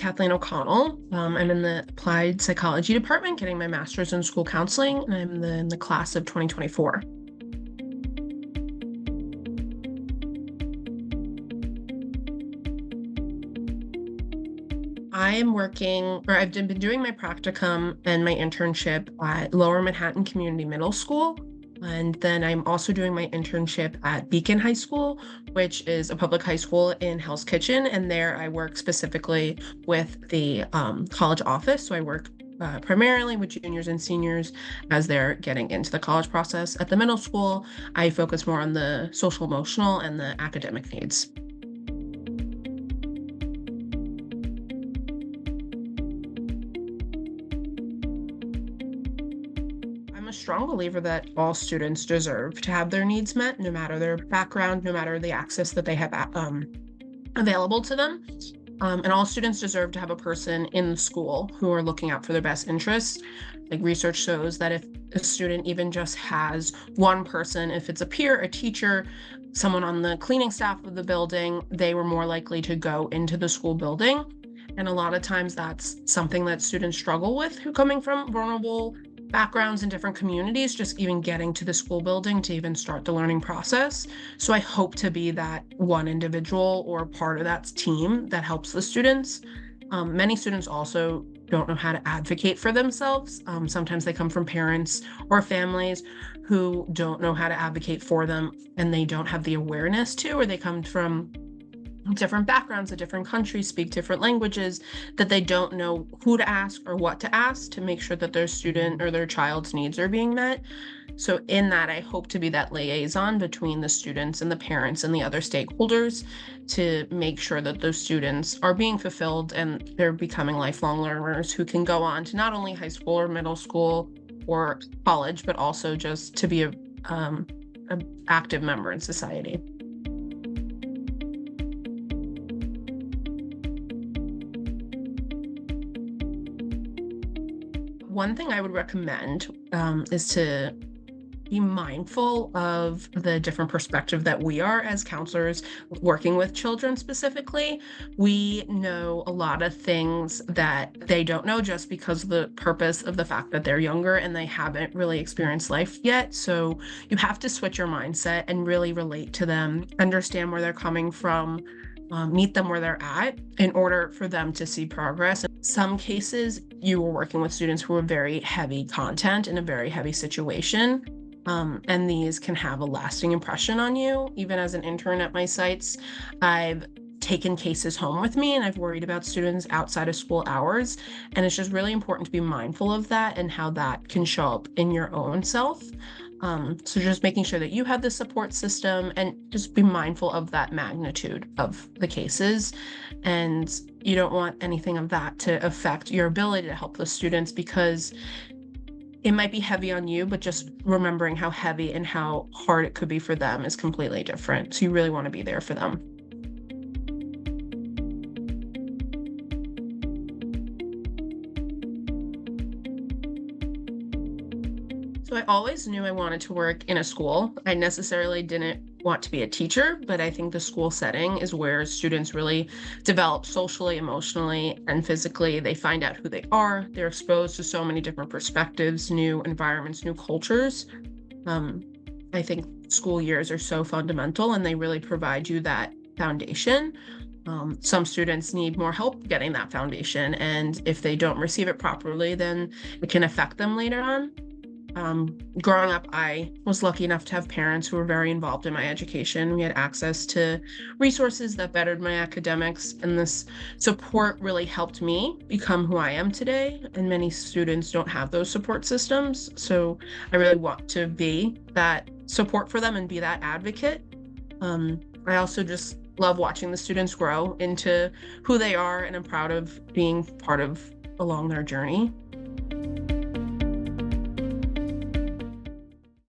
Kathleen O'Connell. I'm in the applied psychology department, getting my master's in school counseling, and I'm in the class of 2024. I've been doing my practicum and my internship at Lower Manhattan Community Middle School. And then I'm also doing my internship at Beacon High School, which is a public high school in Hell's Kitchen. And there I work specifically with the college office. So I work primarily with juniors and seniors as they're getting into the college process. At the middle school, I focus more on the social emotional and the academic needs. I'm a strong believer that all students deserve to have their needs met, no matter their background, no matter the access that they have available to them. And all students deserve to have a person in the school who are looking out for their best interests. Like research shows that if a student even just has one person, if it's a peer, a teacher, someone on the cleaning staff of the building, they were more likely to go into the school building. And a lot of times that's something that students struggle with who coming from vulnerable backgrounds in different communities, just even getting to the school building to even start the learning process. So I hope to be that one individual or part of that team that helps the students. Many students also don't know how to advocate for themselves. Sometimes they come from parents or families who don't know how to advocate for them, and they don't have the awareness to, or they come from different backgrounds, of different countries, speak different languages, that they don't know who to ask or what to ask to make sure that their student or their child's needs are being met. So in that, I hope to be that liaison between the students and the parents and the other stakeholders to make sure that those students are being fulfilled and they're becoming lifelong learners who can go on to not only high school or middle school or college, but also just to be a active member in society. One thing I would recommend is to be mindful of the different perspective that we are as counselors working with children specifically. We know a lot of things that they don't know just because of the purpose of the fact that they're younger and they haven't really experienced life yet. So you have to switch your mindset and really relate to them, understand where they're coming from, meet them where they're at in order for them to see progress. In some cases, you were working with students who were very heavy content in a very heavy situation. And these can have a lasting impression on you. Even as an intern at my sites, I've taken cases home with me and I've worried about students outside of school hours. And it's just really important to be mindful of that and how that can show up in your own self. So just making sure that you have the support system and just be mindful of that magnitude of the cases. And you don't want anything of that to affect your ability to help the students, because it might be heavy on you, but just remembering how heavy and how hard it could be for them is completely different. So you really want to be there for them. So I always knew I wanted to work in a school. I necessarily didn't want to be a teacher, but I think the school setting is where students really develop socially, emotionally, and physically. They find out who they are. They're exposed to so many different perspectives, new environments, new cultures. I think school years are so fundamental and they really provide you that foundation. Some students need more help getting that foundation, and if they don't receive it properly, then it can affect them later on. Growing up, I was lucky enough to have parents who were very involved in my education. We had access to resources that bettered my academics, and this support really helped me become who I am today. And many students don't have those support systems. So I really want to be that support for them and be that advocate. I also just love watching the students grow into who they are, and I'm proud of being part of along their journey.